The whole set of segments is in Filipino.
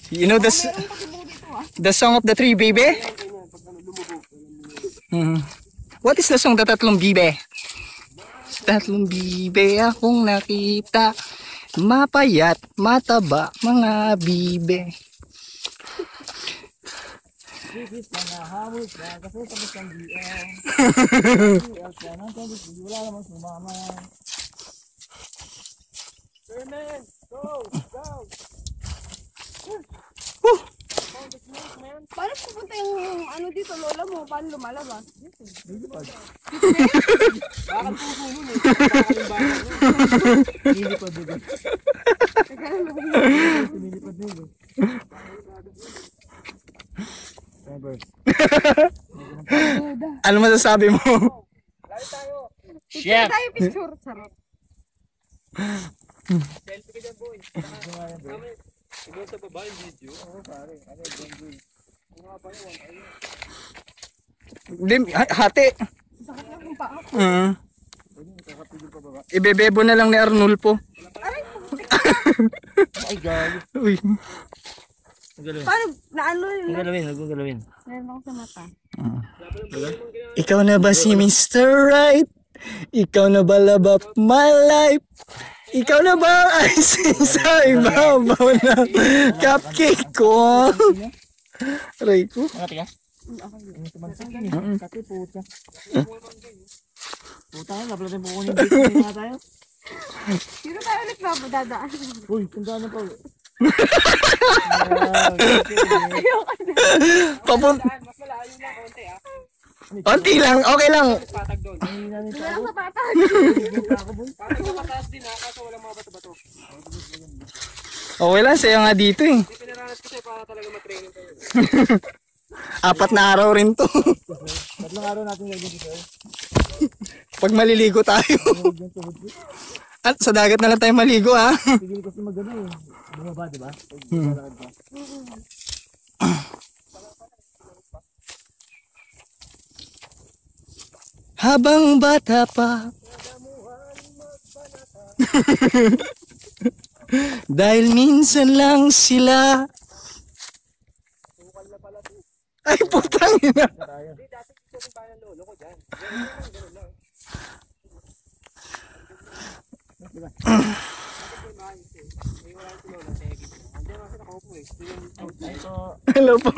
You know the song of the three baby? What is the song the tatlong bibe? Tatlong bibe akong nakita, mapayat, mataba, mga bibe. Bibis na nahamos na kasi tapos ng BL. BL ka nang kasi wala namang sumama. Sherman, go! Paano pupunta yung ano dito, lola mo? Paano lumalabas? Bakit puso nun eh? Lilipad doon. Lilipad doon. Ano masasabi mo? Picture tayo, picture. Sarap. Selfie ka dyan, boy. Siguro sa baba yung video. Oo, pare. Ano yung boy? Kung nga pa yun, Hati. Sakit lang yung paa. Ibebebo na lang ni Arnulfo. ay, gago. Uy. Paano, naano yun? Galawin. Meron ako sa mata. Ikaw na ba si Mr. Right? Ikaw na ba love of my life? Ikaw na ba ang icing sa ibabaw ng cupcake ko? Aray ko. Nakati ka? Kati puta. Puta ka, kapala tayo pukunin dito na tayo. Sino tayo ulit ba dadaan? Uy, tandaan na pa. Ayoko na. Papunta. Mas malayo na konti ah. Konti lang, okay lang. Patag doon. Wala lang sa patag. Patag na mataas din ha, kaso walang mga bato-bato. Okay lang, sa'yo nga dito eh. Hindi pinaranas ko sa'yo para talaga matraining tayo. 4 na araw rin to. Tatlong araw natin gagawin dito eh. Pag maliligo tayo. At sa dagat na lang tayo maligo ha. Tigil kasi magano eh. Bumaba diba? Lalakad pa. Habang bata pa. Dahil minsan lang sila. Ay putang ina. Hindi, dati gusto rin ba ng lolo ko dyan. Ganun lang. Hello po.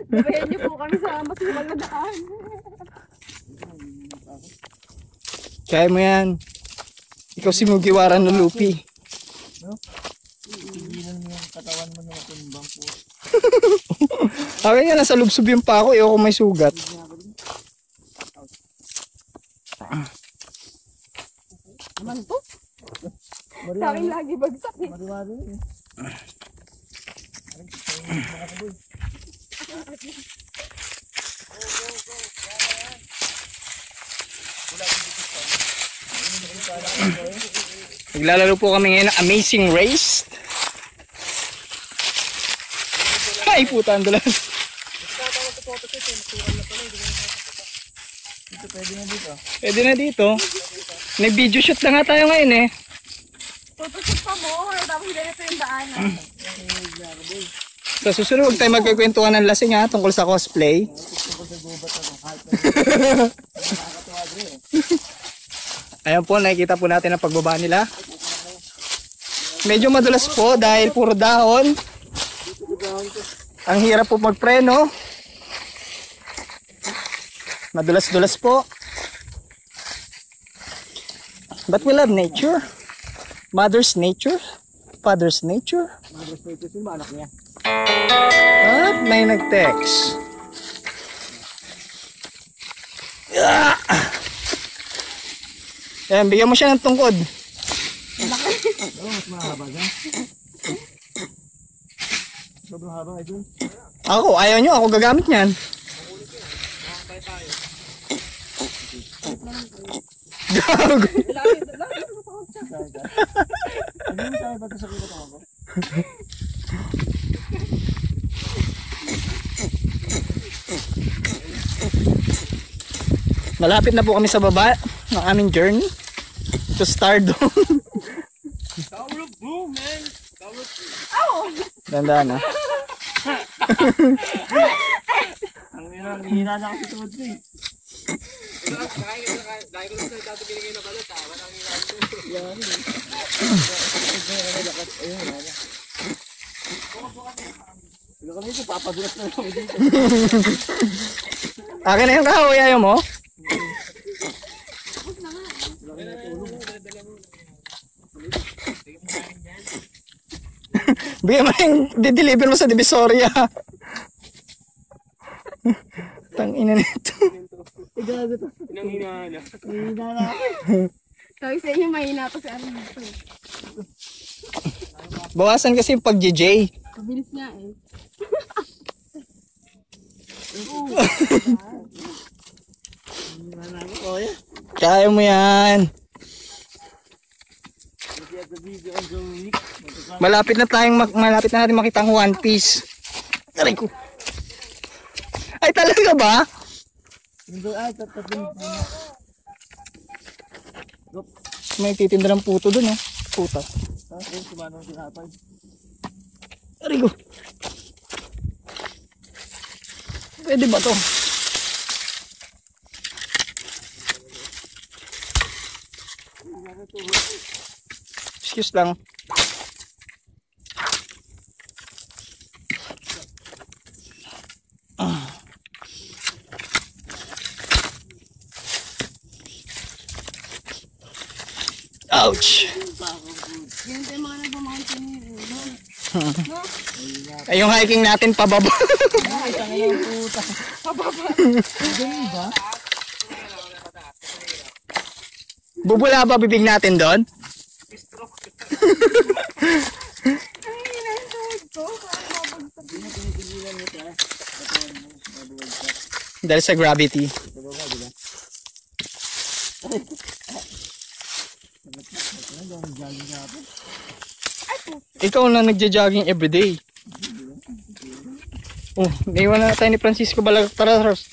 Babayan niyo po kami sa masimal na daan. Kaya mo yan. Ikaw si Mugiwara no Lupi. Tigilan mo yung katawan mo ng timbang po. Okay nga, nasa lubsob yung pa ako. Ayoko may sugat. Naman to? Sa akin lagi bagsak eh. Mari-mari eh. Naglalaro po kami ngayon ng Amazing Race. Ay puta, ang dulas. Dito pwede na dito. Pwede na dito. Nag-video shoot na nga tayo ngayon eh. Photoshoot pa mo, tapos ganito yung daanan. Sa susunod, huwag tayo magkikwentuhan ng lasing ha, tungkol sa cosplay. Ayan po, nakikita po natin ang pagbaba nila. Medyo madulas po dahil puro dahon. Ang hirap po magpreno. Madulas-dulas po. But we love nature. Mother's nature. Father's nature. Mother's nature sino anak niya? At may nag-text. Ayan, bigyan mo siya ng tungkod. Oo, mas mahaba dyan. Sobrang haba nga dyan. Ako, ayaw nyo. Ako gagamit niyan. Gago. Ano yung tayo ba ito sa kita ako? Malapit na po kami sa baba ng aming journey to Stardom. Tower of Boom, man! Dandaan ah. Ang hina na kasi tuwad ko eh. Akin na yung kahoy, ayaw mo? Bigyan mo yung dideliver mo sa Divisoria. Tangina nito. Hina na. Sabi sa inyo, mahina to si Arnito. Bawasan kasi yung pag-JJ. Mabilis niya eh. Kaya mo yan. Malapit na natin makita ang One Piece. Aray ko. Ay talaga ba? May titinda ng puto dun oh. Puta. Aray ko. Pwede ba to? Excuse lang. Ouch! Yan yung mga nagmamountaineering. Ay, yung hiking natin pababa. Bubula ba bibig natin doon? Dahil sa gravity. Ikaw na nagja-jogging everyday. Oh, naiwan na tayo ni Francisco Balagtaras.